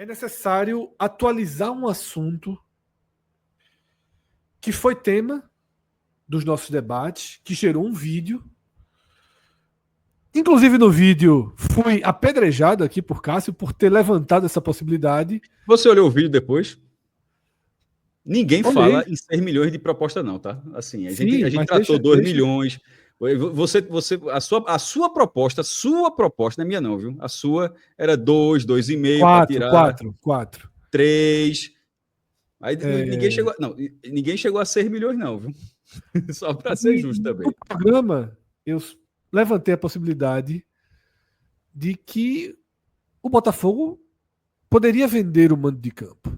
é necessário atualizar um assunto que foi tema dos nossos debates, que gerou um vídeo. Inclusive no vídeo fui apedrejado aqui por Cássio por ter levantado essa possibilidade. Você olhou o vídeo depois? Ninguém Olhei. fala em 6 milhões de proposta não, tá? Assim, a gente tratou 2 milhões. A sua proposta, não é minha não, viu? A sua era 2, 2,5 para tirar 4. 3. Aí ninguém chegou a 6 milhões não, viu? Só para ser justo também. No programa, eu levantei a possibilidade de que o Botafogo poderia vender o mando de campo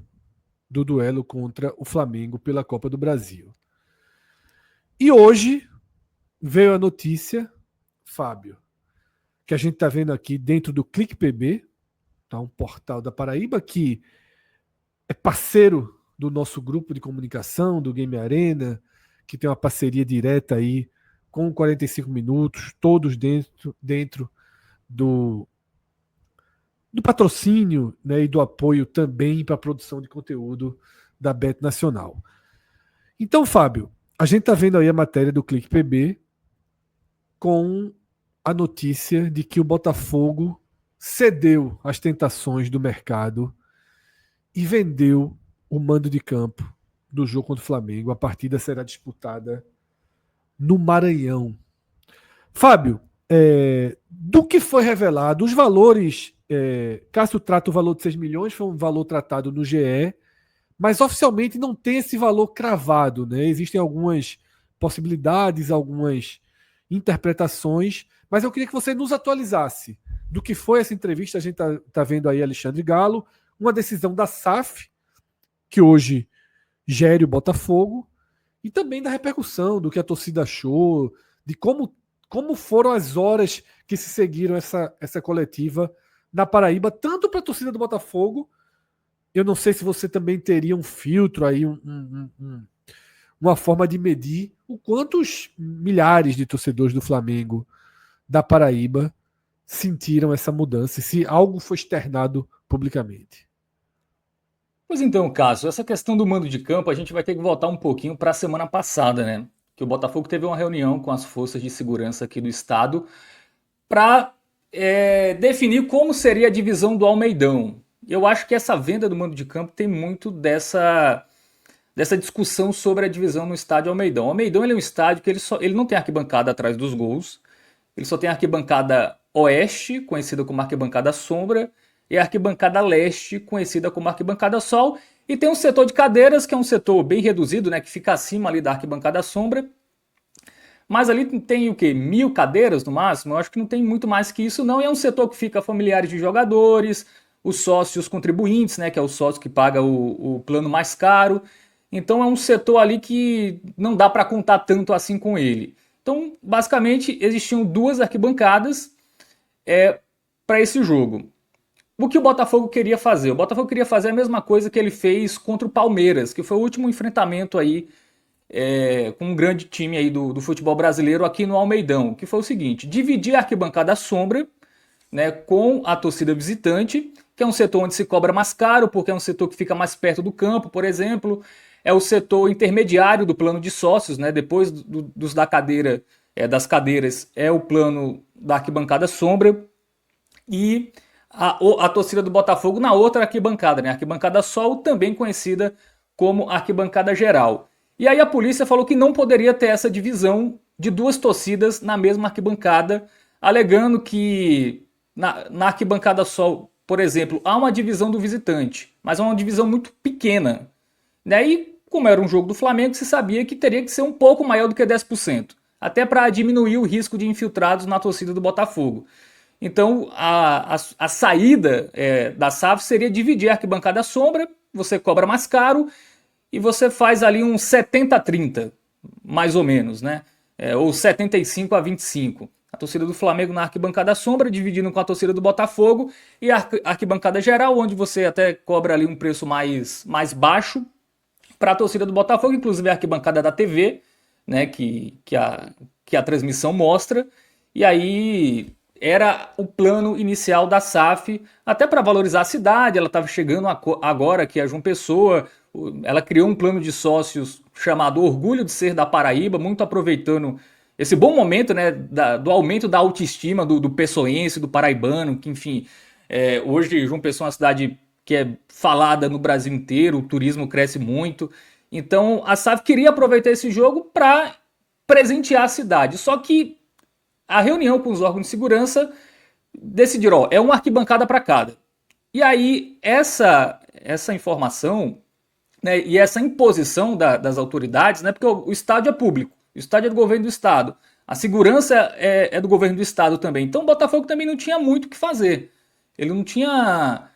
do duelo contra o Flamengo pela Copa do Brasil. E hoje veio a notícia, Fábio, que a gente está vendo aqui dentro do Clique PB, tá, um portal da Paraíba que é parceiro do nosso grupo de comunicação, do Game Arena, que tem uma parceria direta aí com 45 minutos, todos dentro do patrocínio, né, e do apoio também para a produção de conteúdo da Bet Nacional. Então, Fábio, a gente está vendo aí a matéria do Clique PB com a notícia de que o Botafogo cedeu às tentações do mercado e vendeu o mando de campo do jogo contra o Flamengo. A partida será disputada no Maranhão. Fábio, do que foi revelado, os valores, Cássio trata o valor de 6 milhões, foi um valor tratado no GE, mas oficialmente não tem esse valor cravado, né? Existem algumas possibilidades, algumas interpretações, mas eu queria que você nos atualizasse do que foi essa entrevista. A gente tá vendo aí Alexandre Galo, uma decisão da SAF, que hoje gere o Botafogo, e também da repercussão, do que a torcida achou, de como foram as horas que se seguiram essa coletiva na Paraíba, tanto para a torcida do Botafogo. Eu não sei se você também teria um filtro aí, uma forma de medir o quanto os milhares de torcedores do Flamengo da Paraíba sentiram essa mudança, se algo foi externado publicamente. Pois então, Cássio, essa questão do mando de campo, a gente vai ter que voltar um pouquinho para a semana passada, né? Que o Botafogo teve uma reunião com as forças de segurança aqui do estado para definir como seria a divisão do Almeidão. Eu acho que essa venda do mando de campo tem muito dessa discussão sobre a divisão no estádio Almeidão. O Almeidão ele é um estádio que ele não tem arquibancada atrás dos gols, ele só tem a arquibancada oeste, conhecida como arquibancada sombra, e a arquibancada leste, conhecida como arquibancada sol, e tem um setor de cadeiras, que é um setor bem reduzido, né, que fica acima ali da arquibancada sombra, mas ali tem o quê? 1.000 cadeiras no máximo? Eu acho que não tem muito mais que isso não, e é um setor que fica familiares de jogadores, os sócios contribuintes, né, que é o sócio que paga o plano mais caro, então é um setor ali que não dá para contar tanto assim com ele. Então, basicamente, existiam 2 arquibancadas para esse jogo. O que o Botafogo queria fazer? O Botafogo queria fazer a mesma coisa que ele fez contra o Palmeiras, que foi o último enfrentamento aí com um grande time aí do futebol brasileiro aqui no Almeidão, que foi o seguinte: dividir a arquibancada sombra, né, com a torcida visitante, que é um setor onde se cobra mais caro, porque é um setor que fica mais perto do campo, por exemplo, é o setor intermediário do plano de sócios, né, depois das cadeiras é o plano da arquibancada sombra, e a torcida do Botafogo na outra arquibancada, né? Arquibancada sol, também conhecida como arquibancada geral. E aí a polícia falou que não poderia ter essa divisão de 2 torcidas na mesma arquibancada, alegando que na arquibancada sol, por exemplo, há uma divisão do visitante, mas é uma divisão muito pequena. Daí, como era um jogo do Flamengo, se sabia que teria que ser um pouco maior do que 10%, até para diminuir o risco de infiltrados na torcida do Botafogo. Então, a saída da SAF seria dividir a arquibancada sombra, você cobra mais caro e você faz ali um 70-30, mais ou menos, né? Ou 75-25. A torcida do Flamengo na arquibancada sombra, dividindo com a torcida do Botafogo, e a arquibancada geral, onde você até cobra ali um preço mais baixo para a torcida do Botafogo, inclusive a arquibancada da TV, né, que a transmissão mostra, e aí era o plano inicial da SAF, até para valorizar a cidade. Ela estava chegando agora aqui a João Pessoa, ela criou um plano de sócios chamado Orgulho de Ser da Paraíba, muito aproveitando esse bom momento, né, do aumento da autoestima do pessoense, do paraibano, que enfim, hoje João Pessoa é uma cidade que é falada no Brasil inteiro, o turismo cresce muito, então a SAF queria aproveitar esse jogo para presentear a cidade, só que a reunião com os órgãos de segurança decidiram, é uma arquibancada para cada. E aí essa informação, né, e essa imposição das autoridades, né, porque o estádio é público, o estádio é do governo do estado, a segurança é do governo do estado também. Então o Botafogo também não tinha muito o que fazer. Ele não tinha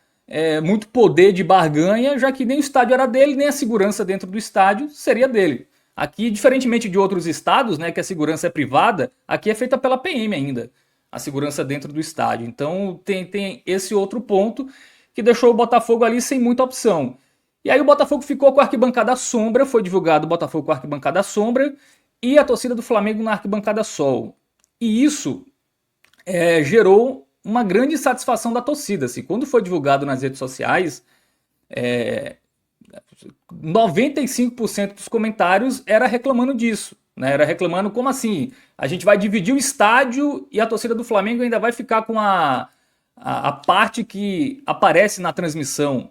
muito poder de barganha, já que nem o estádio era dele, nem a segurança dentro do estádio seria dele. Aqui, diferentemente de outros estados, né, que a segurança é privada, aqui é feita pela PM ainda, a segurança dentro do estádio. Então tem esse outro ponto que deixou o Botafogo ali sem muita opção. E aí o Botafogo ficou com a arquibancada sombra, foi divulgado o Botafogo com a arquibancada sombra e a torcida do Flamengo na arquibancada sol. E isso gerou uma grande insatisfação da torcida. Assim, quando foi divulgado nas redes sociais, 95% dos comentários era reclamando disso, né? Era reclamando como assim, a gente vai dividir o estádio e a torcida do Flamengo ainda vai ficar com a parte que aparece na transmissão,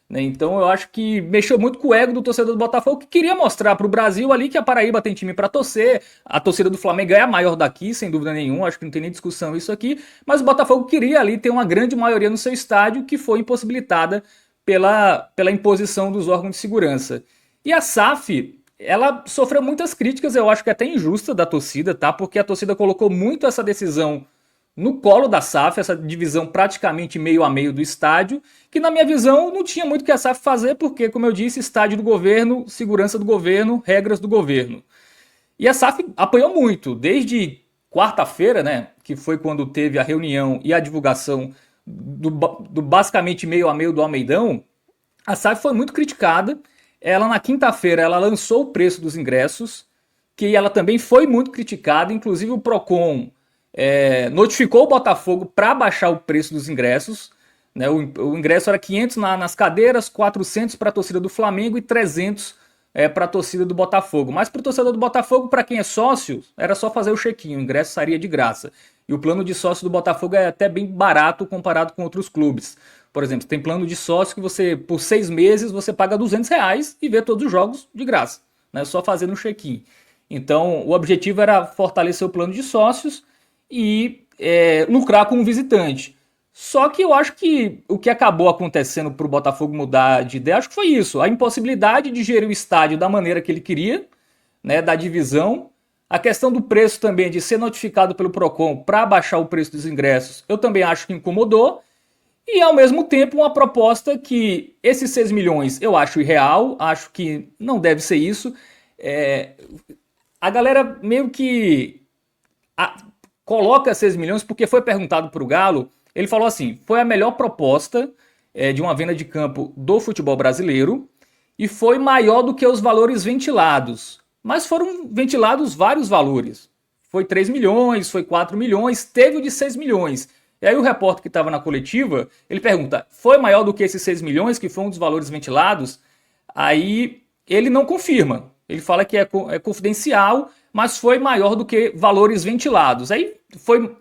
né? Então eu acho que mexeu muito com o ego do torcedor do Botafogo, que queria mostrar para o Brasil ali que a Paraíba tem time para torcer, a torcida do Flamengo é a maior daqui, sem dúvida nenhuma, acho que não tem nem discussão isso aqui, mas o Botafogo queria ali ter uma grande maioria no seu estádio, que foi impossibilitada pela imposição dos órgãos de segurança. E a SAF, ela sofreu muitas críticas, eu acho que até injusta da torcida, tá? Porque a torcida colocou muito essa decisão no colo da SAF, essa divisão praticamente meio a meio do estádio, que na minha visão não tinha muito o que a SAF fazer, porque, como eu disse, estádio do governo, segurança do governo, regras do governo. E a SAF apanhou muito, desde quarta-feira, né, que foi quando teve a reunião e a divulgação do basicamente meio a meio do Almeidão. A SAF foi muito criticada. Ela, na quinta-feira, ela lançou o preço dos ingressos, que ela também foi muito criticada, inclusive o Procon notificou o Botafogo para baixar o preço dos ingressos, né? O ingresso era 500 nas cadeiras, 400 para a torcida do Flamengo e 300 para a torcida do Botafogo. Mas para o torcedor do Botafogo, para quem é sócio, era só fazer o check-in, o ingresso sairia de graça. E o plano de sócio do Botafogo é até bem barato comparado com outros clubes. Por exemplo, tem plano de sócio que você, por 6 meses, você paga R$200 e vê todos os jogos de graça, né? Só fazendo o check-in. Então, o objetivo era fortalecer o plano de sócios e lucrar com o visitante. Só que eu acho que o que acabou acontecendo para o Botafogo mudar de ideia, acho que foi isso. A impossibilidade de gerir o estádio da maneira que ele queria, né, da divisão. A questão do preço também, de ser notificado pelo Procon para baixar o preço dos ingressos, eu também acho que incomodou. E, ao mesmo tempo, uma proposta que esses 6 milhões eu acho irreal, acho que não deve ser isso. A galera meio que coloca 6 milhões porque foi perguntado para o Galo. Ele falou assim, foi a melhor proposta de uma venda de campo do futebol brasileiro e foi maior do que os valores ventilados. Mas foram ventilados vários valores. Foi 3 milhões, foi 4 milhões, teve o de 6 milhões. E aí o repórter que estava na coletiva, ele pergunta, foi maior do que esses 6 milhões, que foi um dos valores ventilados? Aí ele não confirma. Ele fala que é confidencial, mas foi maior do que valores ventilados. Aí foi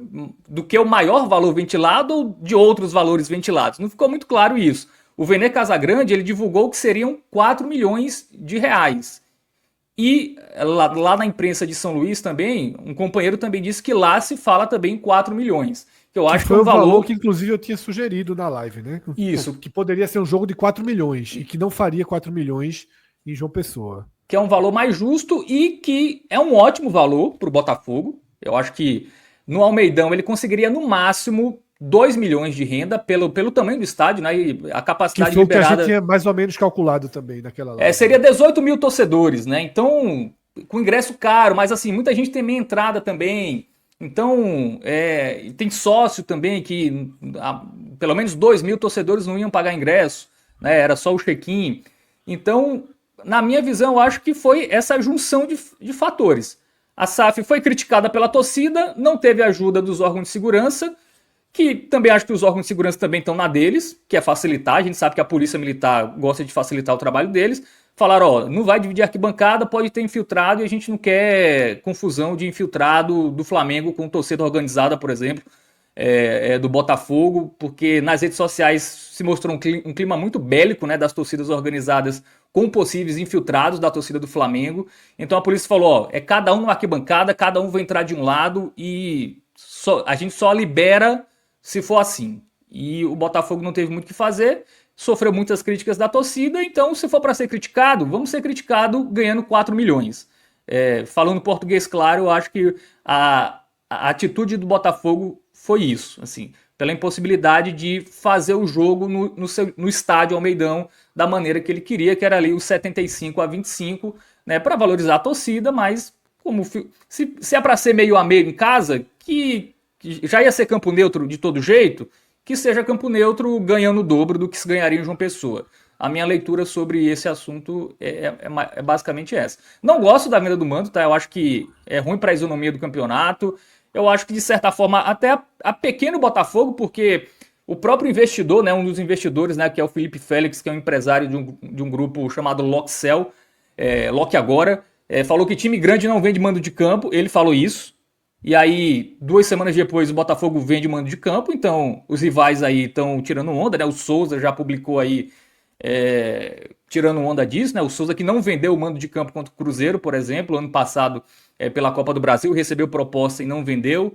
do que o maior valor ventilado ou de outros valores ventilados? Não ficou muito claro isso. O Vene Casagrande, ele divulgou que seriam 4 milhões de reais. E lá na imprensa de São Luís também, um companheiro também disse que lá se fala também em 4 milhões. Que eu acho que foi um valor que inclusive eu tinha sugerido na live, né? Isso. Que poderia ser um jogo de 4 milhões e que não faria 4 milhões em João Pessoa. Que é um valor mais justo e que é um ótimo valor para o Botafogo. Eu acho que no Almeidão ele conseguiria no máximo 2 milhões de renda pelo tamanho do estádio, né? E a capacidade que foi liberada. Que a gente tinha mais ou menos calculado também naquela live. Seria 18 mil torcedores, né? Então, com ingresso caro, mas assim, muita gente tem meia entrada também. Então, tem sócio também que pelo menos 2 mil torcedores não iam pagar ingresso, né? Era só o check-in. Então, na minha visão, eu acho que foi essa junção de fatores. A SAF foi criticada pela torcida, não teve ajuda dos órgãos de segurança, que também acho que os órgãos de segurança também estão na deles, que é facilitar. A gente sabe que a polícia militar gosta de facilitar o trabalho deles. Falaram, ó, não vai dividir arquibancada, pode ter infiltrado e a gente não quer confusão de infiltrado do Flamengo com torcida organizada, por exemplo, do Botafogo, porque nas redes sociais se mostrou um clima muito bélico, né, das torcidas organizadas com possíveis infiltrados da torcida do Flamengo. Então a polícia falou, ó, é cada um numa arquibancada, cada um vai entrar de um lado e a gente só libera se for assim. E o Botafogo não teve muito o que fazer, sofreu muitas críticas da torcida, então se for para ser criticado, vamos ser criticado ganhando 4 milhões. Falando português claro, eu acho que a atitude do Botafogo foi isso, assim, pela impossibilidade de fazer o jogo no estádio Almeidão da maneira que ele queria, que era ali os 75-25, né, para valorizar a torcida, mas como se é para ser meio a meio em casa, que já ia ser campo neutro de todo jeito, que seja campo neutro ganhando o dobro do que se ganharia em João Pessoa. A minha leitura sobre esse assunto é basicamente essa. Não gosto da venda do mando, tá? Eu acho que é ruim para a isonomia do campeonato. Eu acho que, de certa forma, até a pequeno Botafogo, porque o próprio investidor, né, um dos investidores, né, que é o Felipe Félix, que é um empresário de um grupo chamado Lockcell, Lock Agora, falou que time grande não vende mando de campo. Ele falou isso. E aí, 2 semanas depois, o Botafogo vende mando de campo, então os rivais aí estão tirando onda, né? O Souza já publicou aí, tirando onda disso, né? O Souza que não vendeu o mando de campo contra o Cruzeiro, por exemplo, ano passado, pela Copa do Brasil, recebeu proposta e não vendeu.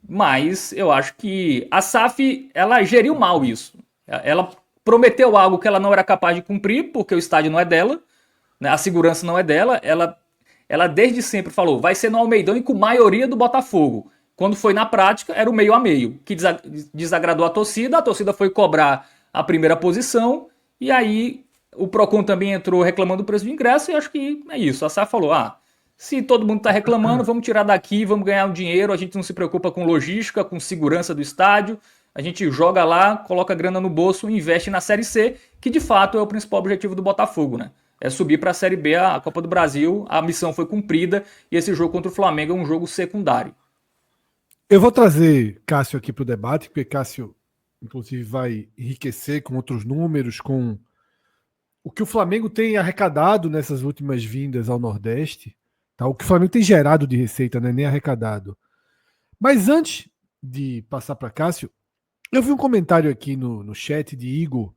Mas eu acho que a SAF, ela geriu mal isso. Ela prometeu algo que ela não era capaz de cumprir, porque o estádio não é dela, né? A segurança não é dela, ela desde sempre falou, vai ser no Almeidão e com maioria do Botafogo. Quando foi na prática, era o meio a meio, que desagradou a torcida foi cobrar a primeira posição, e aí o Procon também entrou reclamando do preço de ingresso, e acho que é isso. A SAF falou, se todo mundo está reclamando, vamos tirar daqui, vamos ganhar um dinheiro, a gente não se preocupa com logística, com segurança do estádio, a gente joga lá, coloca grana no bolso e investe na Série C, que de fato é o principal objetivo do Botafogo, né? É subir para a Série B, a Copa do Brasil, a missão foi cumprida e esse jogo contra o Flamengo é um jogo secundário. Eu vou trazer Cássio aqui para o debate, porque Cássio, inclusive, vai enriquecer com outros números, com o que o Flamengo tem arrecadado nessas últimas vindas ao Nordeste, tá? O que o Flamengo tem gerado de receita, né? Nem arrecadado. Mas antes de passar para Cássio, eu vi um comentário aqui no chat de Igor,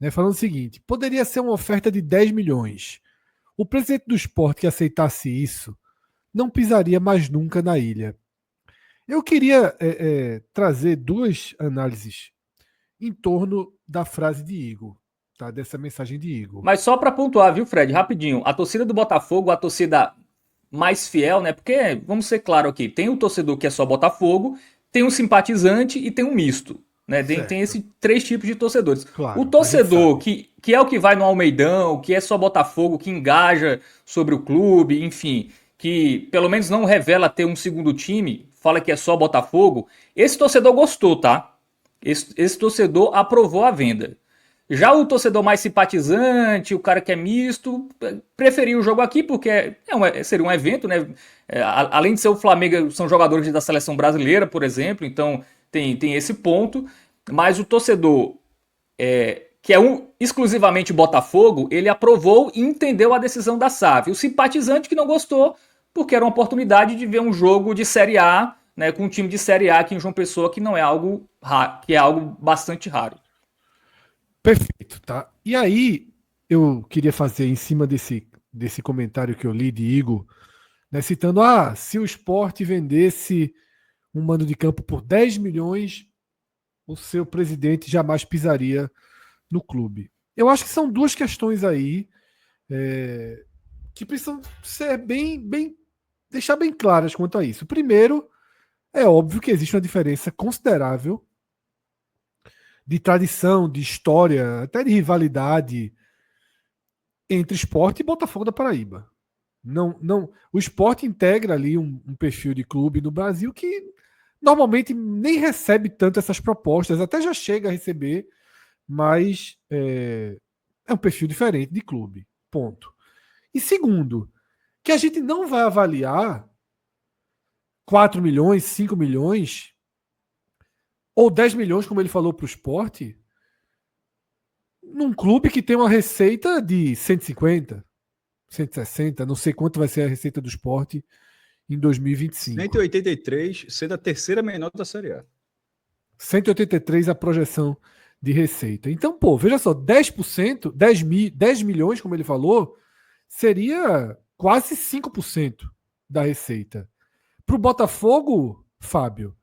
né, falando o seguinte: poderia ser uma oferta de 10 milhões. O presidente do Sport que aceitasse isso não pisaria mais nunca na ilha. Eu queria trazer 2 análises em torno da frase de Igor, tá? Dessa mensagem de Igor. Mas só para pontuar, viu, Fred, rapidinho, a torcida do Botafogo, a torcida mais fiel, né? Porque, vamos ser claro aqui, tem o torcedor que é só Botafogo, tem um simpatizante e tem um misto. Né? Tem esses 3 tipos de torcedores. Claro, o torcedor que é o que vai no Almeidão, que é só Botafogo, que engaja sobre o clube, enfim, que pelo menos não revela ter um segundo time, fala que é só Botafogo, esse torcedor gostou, tá? Esse torcedor aprovou a venda. Já o torcedor mais simpatizante, o cara que é misto, preferiu o jogo aqui porque seria um evento, né? Além de ser o Flamengo, são jogadores da seleção brasileira, por exemplo, então tem esse ponto, mas o torcedor que é exclusivamente Botafogo, ele aprovou e entendeu a decisão da SAF. O simpatizante que não gostou, porque era uma oportunidade de ver um jogo de Série A, né, com um time de Série A aqui em João Pessoa, que não é algo raro, que é algo bastante raro. Perfeito, tá? E aí, eu queria fazer em cima desse comentário que eu li de Igor, né, citando, se o Sport vendesse um mando de campo por 10 milhões, o seu presidente jamais pisaria no clube. Eu acho que são 2 questões aí que precisam ser deixar bem claras quanto a isso. Primeiro, é óbvio que existe uma diferença considerável de tradição, de história, até de rivalidade entre Sport e Botafogo da Paraíba. O Sport integra ali um perfil de clube no Brasil que normalmente nem recebe tanto essas propostas, até já chega a receber, mas é um perfil diferente de clube. Ponto. E segundo, que a gente não vai avaliar 4 milhões, 5 milhões ou 10 milhões, como ele falou para o Sport, num clube que tem uma receita de 150, 160, não sei quanto vai ser a receita do Sport em 2025. 183, sendo a terceira menor da Série A. 183 a projeção de receita. Então, pô, veja só, 10%, 10 milhões, como ele falou, seria quase 5% da receita. Para o Botafogo, Fábio,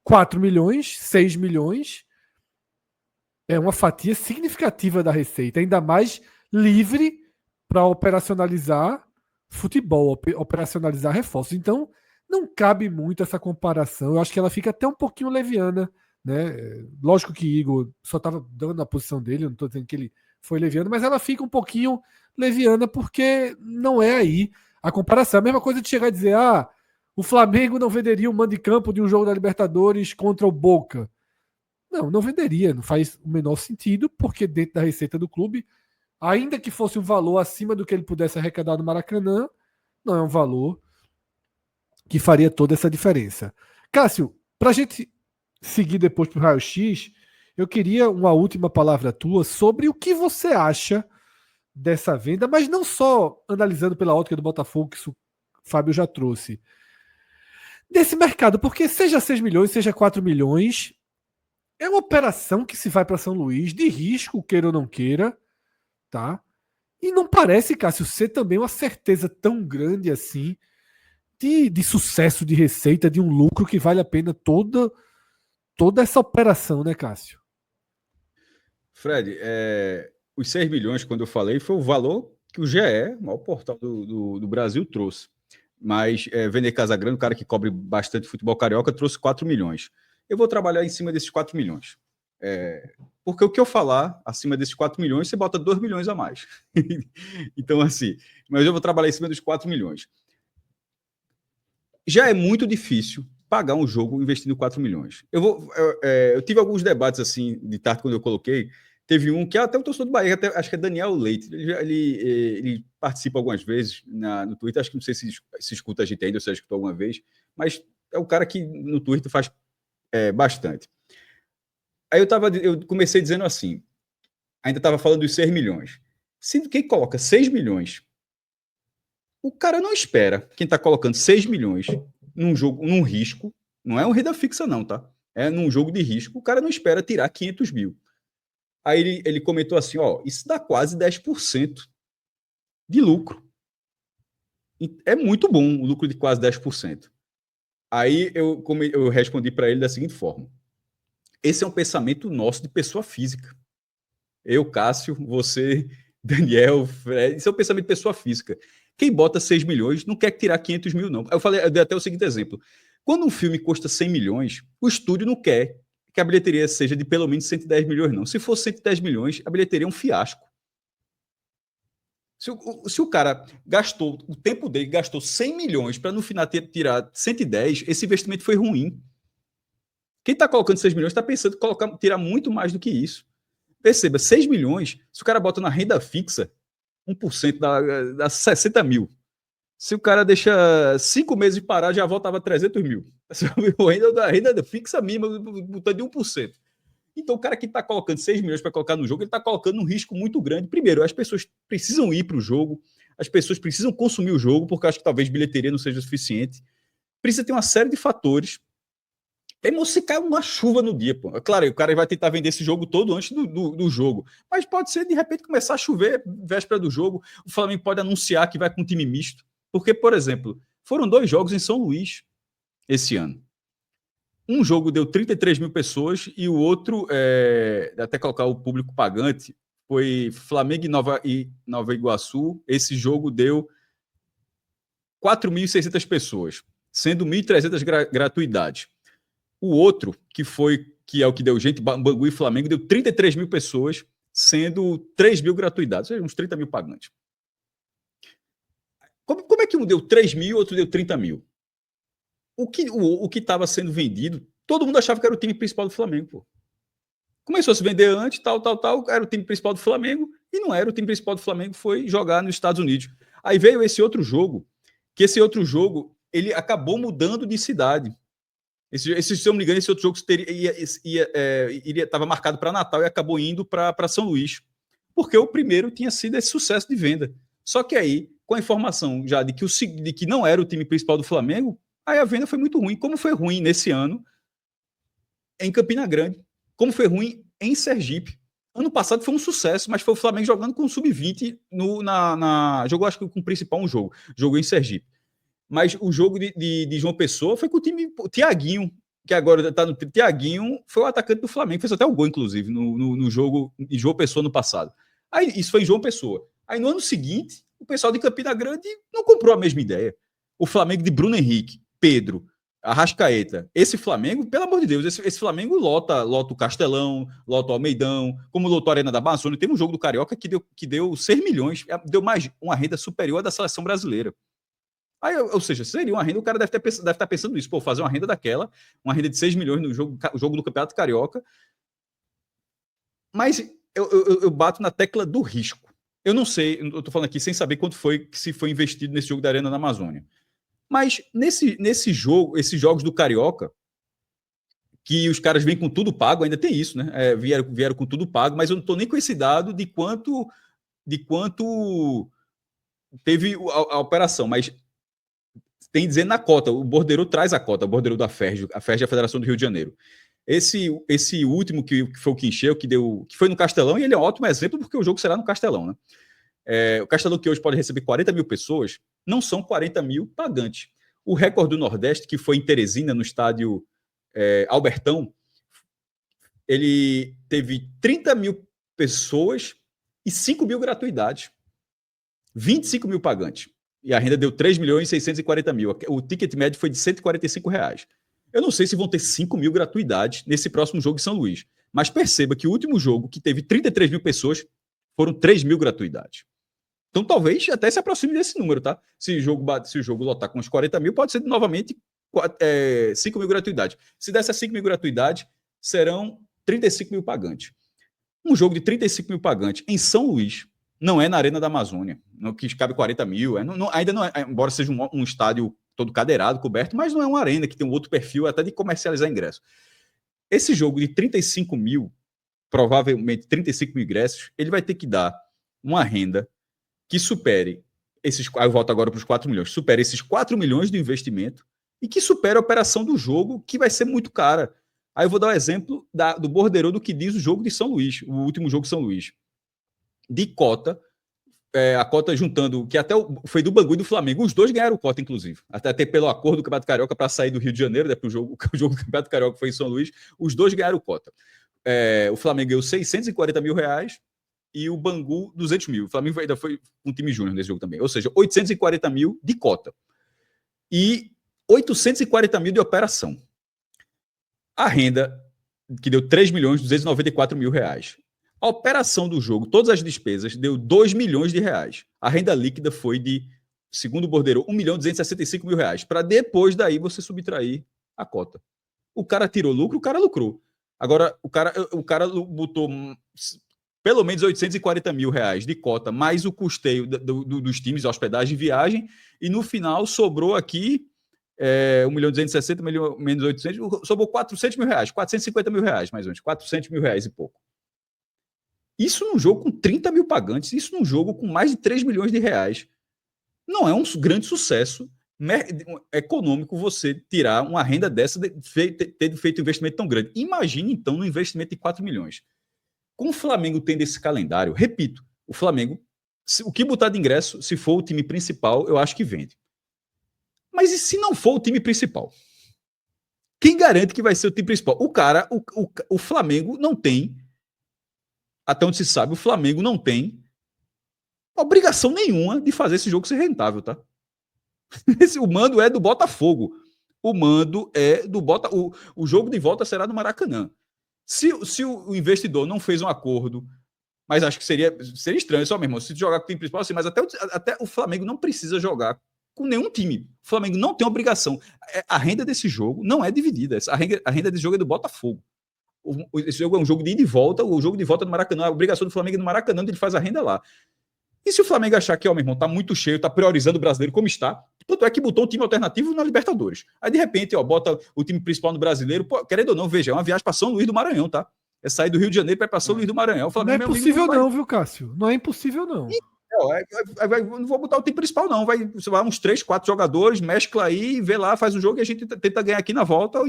4 milhões, 6 milhões é uma fatia significativa da receita, ainda mais livre para operacionalizar futebol, operacionalizar reforços. Então, não cabe muito essa comparação. Eu acho que ela fica até um pouquinho leviana, né? Lógico que Igor só estava dando a posição dele, eu não estou dizendo que ele foi leviano, mas ela fica um pouquinho leviana porque não é aí a comparação. A mesma coisa de chegar e dizer, o Flamengo não venderia um mando de campo de um jogo da Libertadores contra o Boca. Não venderia, não faz o menor sentido, porque dentro da receita do clube, ainda que fosse um valor acima do que ele pudesse arrecadar no Maracanã, não é um valor que faria toda essa diferença. Cássio, para a gente seguir depois para o raio-x, eu queria uma última palavra tua sobre o que você acha dessa venda, mas não só analisando pela ótica do Botafogo, que isso o Fábio já trouxe, desse mercado, porque seja 6 milhões, seja 4 milhões, é uma operação que se vai para São Luís, de risco, queira ou não queira, tá? E não parece, Cássio, ser também uma certeza tão grande assim de sucesso, de receita, de um lucro que vale a pena toda essa operação, né, Cássio? Fred, os 6 milhões, quando eu falei, foi o valor que o GE, o maior portal do Brasil, trouxe. Mas Vender Casagrande, o cara que cobre bastante futebol carioca, trouxe 4 milhões. Eu vou trabalhar em cima desses 4 milhões. Porque o que eu falar acima desses 4 milhões, você bota 2 milhões a mais. Então, assim, mas eu vou trabalhar em cima dos 4 milhões. Já é muito difícil pagar um jogo investindo 4 milhões. Eu tive alguns debates assim, de tarde, quando eu coloquei. Teve um que até o torcedor do Bahia, acho que é Daniel Leite, ele participa algumas vezes no Twitter, acho que não sei se escuta a gente ainda, ou se já escutou alguma vez, mas é um cara que no Twitter faz bastante. Aí eu comecei dizendo assim, ainda estava falando dos 6 milhões. Se quem coloca 6 milhões, o cara não espera, quem está colocando 6 milhões num jogo, num risco, não é um renda fixa não, tá? É num jogo de risco, o cara não espera tirar 500 mil. Aí ele comentou assim, isso dá quase 10% de lucro. É muito bom o lucro de quase 10%. Aí eu respondi para ele da seguinte forma, esse é um pensamento nosso de pessoa física. Eu, Cássio, você, Daniel, Fred, isso é um pensamento de pessoa física. Quem bota 6 milhões não quer tirar 500 mil, não. Eu dei até o seguinte exemplo. Quando um filme custa 100 milhões, o estúdio não quer que a bilheteria seja de pelo menos 110 milhões, não. Se for 110 milhões, a bilheteria é um fiasco. Se o cara gastou, o tempo dele gastou 100 milhões para no final tirar 110, esse investimento foi ruim. Quem está colocando 6 milhões está pensando em tirar muito mais do que isso. Perceba, 6 milhões, se o cara bota na renda fixa, 1% dá 60 mil. Se o cara deixa 5 meses de parar, já voltava 300 mil. A renda fixa mínima, botando de 1%. Então, o cara que está colocando 6 milhões para colocar no jogo, ele está colocando um risco muito grande. Primeiro, as pessoas precisam ir para o jogo, as pessoas precisam consumir o jogo, porque acho que talvez bilheteria não seja o suficiente. Precisa ter uma série de fatores. Se cai uma chuva no dia, pô. Claro, o cara vai tentar vender esse jogo todo antes do jogo. Mas pode ser, de repente, começar a chover véspera do jogo. O Flamengo pode anunciar que vai com um time misto. Porque, por exemplo, foram 2 jogos em São Luís esse ano. Um jogo deu 33 mil pessoas e o outro, até colocar o público pagante, foi Flamengo e Nova Iguaçu. Esse jogo deu 4.600 pessoas, sendo 1.300 gratuidades. O outro, que é o que deu gente, Bangu e Flamengo, deu 33 mil pessoas, sendo 3 mil gratuidades, ou seja, uns 30 mil pagantes. Como é que um deu 3 mil e o outro deu 30 mil? O que estava sendo vendido, todo mundo achava que era o time principal do Flamengo, pô. Começou a se vender antes, tal, era o time principal do Flamengo, e não era o time principal do Flamengo, foi jogar nos Estados Unidos. Aí veio esse outro jogo, ele acabou mudando de cidade. Se eu não me engano, esse outro jogo estava marcado para Natal e acabou indo para São Luís, porque o primeiro tinha sido esse sucesso de venda. Só que aí, com a informação já de que não era o time principal do Flamengo, aí a venda foi muito ruim. Como foi ruim nesse ano em Campina Grande, como foi ruim em Sergipe. Ano passado foi um sucesso, mas foi o Flamengo jogando com o Sub-20 jogou, acho que com o principal jogou em Sergipe. Mas o jogo de João Pessoa foi com o time, o Thiaguinho, que agora está no Thiaguinho, foi o atacante do Flamengo, fez até o gol, inclusive, no jogo de João Pessoa no passado. Aí isso foi em João Pessoa. Aí no ano seguinte, o pessoal de Campina Grande não comprou a mesma ideia. O Flamengo de Bruno Henrique, Pedro, Arrascaeta, esse Flamengo, pelo amor de Deus, esse Flamengo lota o Castelão, lota o Almeidão, como lotou a Arena da Amazônia. Teve um jogo do Carioca que deu 6 milhões, deu mais uma renda superior à da seleção brasileira. Aí, ou seja, seria uma renda, o cara deve estar pensando isso, fazer uma renda daquela, uma renda de 6 milhões no jogo do Campeonato Carioca. Mas eu bato na tecla do risco. Eu não sei, eu estou falando aqui sem saber quanto se foi investido nesse jogo da Arena da Amazônia. Mas esses jogos do Carioca, que os caras vêm com tudo pago, ainda tem isso, né? Vieram com tudo pago, mas eu não estou nem com esse dado de quanto teve a operação, mas tem que dizer na cota, o bordeiro traz a cota, o bordeiro da FERJ, a FERJ é a Federação do Rio de Janeiro. Esse último que foi o que encheu, que foi no Castelão, e ele é um ótimo exemplo porque o jogo será no Castelão, né? O Castelão, que hoje pode receber 40 mil pessoas, não são 40 mil pagantes. O recorde do Nordeste, que foi em Teresina, no estádio Albertão, ele teve 30 mil pessoas e 5 mil gratuidades. 25 mil pagantes. E a renda deu 3 milhões e 640 mil. O ticket médio foi de R$145. Eu não sei se vão ter 5 mil gratuidades nesse próximo jogo em São Luís. Mas perceba que o último jogo, que teve 33 mil pessoas, foram 3 mil gratuidades. Então talvez até se aproxime desse número, tá? Se o jogo lotar com uns 40 mil, pode ser novamente 5 mil gratuidades. Se dessas 5 mil gratuidades, serão 35 mil pagantes. Um jogo de 35 mil pagantes em São Luís, não é na Arena da Amazônia, que cabe 40 mil, ainda não é, embora seja um estádio todo cadeirado, coberto, mas não é uma arena que tem um outro perfil até de comercializar ingressos. Esse jogo de 35 mil, provavelmente 35 mil ingressos, ele vai ter que dar uma renda que supere eu volto agora para os 4 milhões, supere esses 4 milhões de investimento e que supere a operação do jogo, que vai ser muito cara. Aí eu vou dar o exemplo do borderô do que diz o jogo de São Luís, o último jogo de São Luís. De cota, a cota juntando, que até foi do Bangu e do Flamengo, os dois ganharam cota, inclusive, até pelo acordo do Campeonato Carioca para sair do Rio de Janeiro, né, o jogo do Campeonato Carioca foi em São Luís, os dois ganharam cota. O Flamengo ganhou 640 mil reais e o Bangu 200 mil. O Flamengo ainda foi um time júnior nesse jogo também, ou seja, 840 mil de cota e 840 mil de operação. A renda, que deu 3 milhões 294 mil reais. A operação do jogo, todas as despesas, deu 2 milhões de reais. A renda líquida foi de, segundo o bordeiro, 1 milhão 265 mil reais. Para depois daí você subtrair a cota. O cara tirou lucro, o cara lucrou. Agora, o cara botou pelo menos 840 mil reais de cota, mais o custeio dos times, hospedagem e viagem, e no final sobrou aqui 1 milhão 260, menos 800, sobrou 400 mil reais, 450 mil reais, mais ou menos, 400 mil reais e pouco. Isso num jogo com 30 mil pagantes, isso num jogo com mais de 3 milhões de reais. Não é um grande sucesso econômico você tirar uma renda dessa, ter feito um investimento tão grande. Imagine, então, no investimento de 4 milhões. Com o Flamengo tendo esse calendário, repito, o Flamengo, o que botar de ingresso, se for o time principal, eu acho que vende. Mas e se não for o time principal? Quem garante que vai ser o time principal? O Flamengo não tem, até onde se sabe, o Flamengo não tem obrigação nenhuma de fazer esse jogo ser rentável, tá? O mando é do Botafogo. O mando é do Botafogo. O jogo de volta será no Maracanã. Se o investidor não fez um acordo, mas acho que seria estranho, só mesmo, se jogar com o time principal, assim, mas até o Flamengo não precisa jogar com nenhum time. O Flamengo não tem obrigação. A renda desse jogo não é dividida. A renda desse jogo é do Botafogo. Esse jogo é um jogo de ida e volta. O jogo de volta no Maracanã, a obrigação do Flamengo é no Maracanã, onde ele faz a renda lá. E se o Flamengo achar que, meu irmão, tá muito cheio, tá priorizando o brasileiro como está, tanto é que botou um time alternativo na Libertadores. Aí, de repente, bota o time principal no brasileiro, pô, querendo ou não, veja, é uma viagem para São Luís do Maranhão, tá? É sair do Rio de Janeiro para São Luís do Maranhão. O Flamengo, não é possível não, viu, Cássio? Não é impossível não. Não vou botar o time principal, não. Você vai uns 3, 4 jogadores, mescla aí, vê lá, faz o jogo e a gente tenta ganhar aqui na volta, ou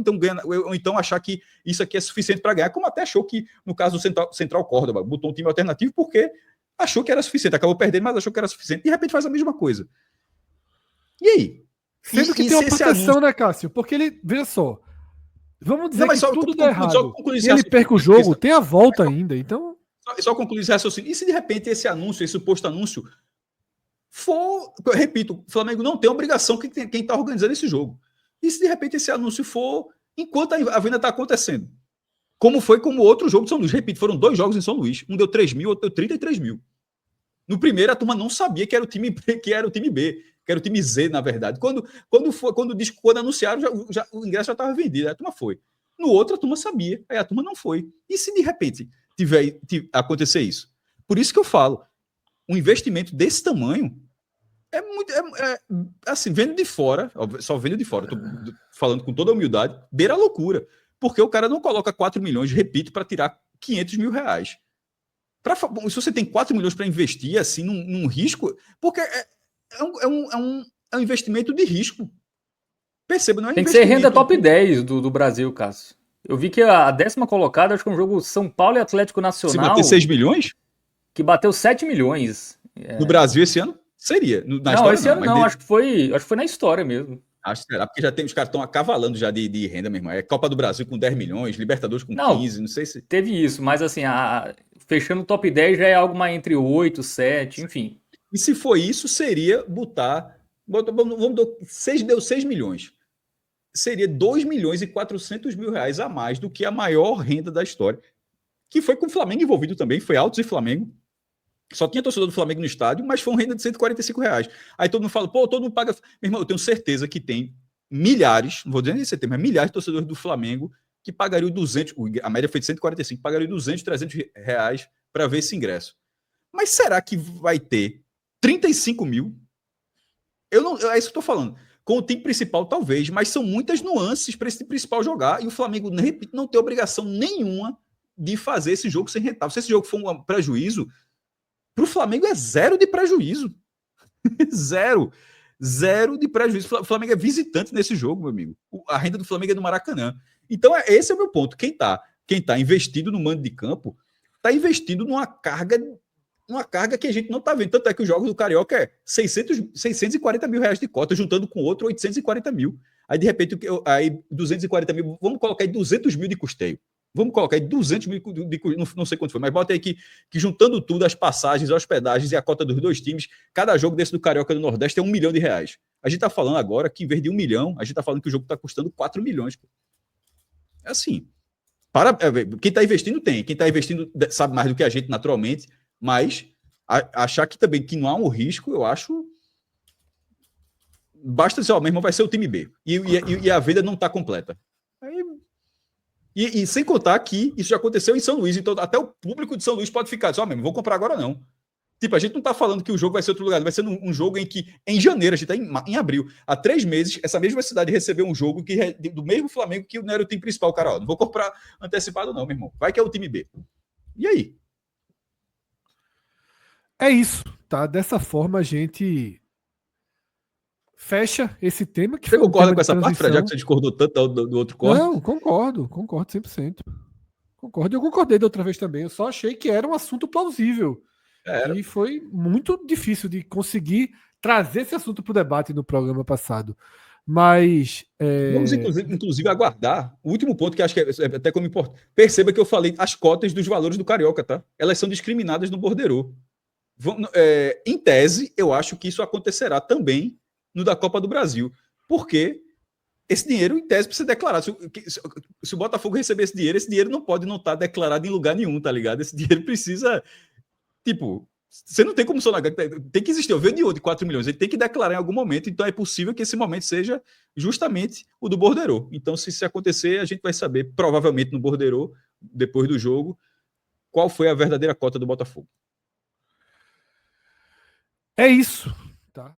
então achar que isso aqui é suficiente para ganhar, como até achou que, no caso do Central Córdoba, botou um time alternativo porque achou que era suficiente, acabou perdendo, mas achou que era suficiente, e de repente faz a mesma coisa. E aí? Sendo que tem uma proteção, né, Cássio? Porque ele, veja só, vamos dizer que tudo dá errado, e ele perca o jogo, tem a volta ainda, então... Só concluir esse raciocínio. E se de repente esse anúncio, esse suposto anúncio, for, eu repito, o Flamengo não tem obrigação quem está organizando esse jogo. E se de repente esse anúncio for enquanto a venda está acontecendo? Como foi como outro jogo de São Luís. Repito, foram 2 jogos em São Luís. Um deu 3 mil, outro deu 33 mil. No primeiro, a turma não sabia que era o time B, que era o time Z, na verdade. Quando anunciaram, o ingresso já estava vendido, a turma foi. No outro, a turma sabia, aí a turma não foi. E se de repente acontecer isso? Por isso que eu falo, um investimento desse tamanho é muito. Assim, vendo de fora, só vendo de fora, estou falando com toda a humildade, beira a loucura. Porque o cara não coloca 4 milhões, repito, para tirar 500 mil reais. Se você tem 4 milhões para investir assim num risco, porque é um investimento de risco. Perceba, não é tem que ser renda top 10 do Brasil, Cássio. Eu vi que a 10ª colocada, acho que é um jogo São Paulo e Atlético Nacional. Se bater 6 milhões? Que bateu 7 milhões. No Brasil esse ano? Seria. Esse ano não, acho que foi na história mesmo. Acho que será, porque já tem, os caras estão acavalando já de renda, meu irmão. É Copa do Brasil com 10 milhões, Libertadores com 15, não sei se... Teve isso, mas assim, fechando o top 10 já é algo mais entre 8, 7, enfim. E se for isso, seria deu 6 milhões. Seria 2 milhões e 400 mil reais a mais do que a maior renda da história. Que foi com o Flamengo envolvido também, foi Altos e Flamengo. Só tinha torcedor do Flamengo no estádio, mas foi uma renda de 145 reais. Aí todo mundo fala, todo mundo paga... Meu irmão, eu tenho certeza que tem milhares, não vou dizer esse termo, mas milhares de torcedores do Flamengo que pagariam 200, a média foi de 145, pagariam 200, 300 reais para ver esse ingresso. Mas será que vai ter 35 mil? É isso que eu estou falando. Com o time principal, talvez, mas são muitas nuances para esse time principal jogar, e o Flamengo, repito, não tem obrigação nenhuma de fazer esse jogo sem rentável. Se esse jogo for um prejuízo, para o Flamengo é 0 de prejuízo. Zero de prejuízo. O Flamengo é visitante nesse jogo, meu amigo. A renda do Flamengo é no Maracanã. Então, esse é o meu ponto. Quem tá investido no mando de campo está investindo numa carga que a gente não está vendo. Tanto é que os jogos do Carioca é 640 mil reais de cota, juntando com outro 840 mil. Aí, de repente, 240 mil, vamos colocar aí 200 mil de custeio. Vamos colocar aí 200 mil, não sei quanto foi, mas bota aí que juntando tudo, as passagens, as hospedagens e a cota dos 2 times, cada jogo desse do Carioca do Nordeste é R$1 milhão. A gente está falando agora que em vez de 1 milhão, a gente está falando que o jogo está custando 4 milhões. É assim. Quem está investindo tem. Quem está investindo sabe mais do que a gente, naturalmente, mas achar que também que não há um risco, eu acho... Basta dizer, mesmo vai ser o time B. E a venda não está completa. Aí... E sem contar que isso já aconteceu em São Luís, então até o público de São Luís pode ficar, só mesmo, vou comprar agora não. Tipo, a gente não tá falando que o jogo vai ser outro lugar, vai ser um jogo em que, em janeiro, a gente tá em abril, há 3 meses, essa mesma cidade recebeu um jogo que é do mesmo Flamengo que não era o time principal, cara, não vou comprar antecipado não, meu irmão, vai que é o time B. E aí? É isso, tá? Dessa forma a gente... fecha esse tema. Você concorda com essa parte, Fred, já que você discordou tanto do outro corte? Não, concordo 100%. Concordo. Eu concordei da outra vez também. Eu só achei que era um assunto plausível. E foi muito difícil de conseguir trazer esse assunto para o debate no programa passado. Mas... Vamos, inclusive, aguardar o último ponto, que acho que é até como importante. Perceba que eu falei as cotas dos valores do Carioca, tá? Elas são discriminadas no borderô. Em tese, eu acho que isso acontecerá também no da Copa do Brasil, porque esse dinheiro, em tese, precisa declarar. Se o Botafogo receber esse dinheiro não pode não estar declarado em lugar nenhum, tá ligado? Esse dinheiro precisa, tipo, você não tem como sonegar, tem que existir o VNO de 4 milhões, ele tem que declarar em algum momento, então é possível que esse momento seja justamente o do borderô. Então, se isso acontecer, a gente vai saber, provavelmente no borderô, depois do jogo, qual foi a verdadeira cota do Botafogo. É isso.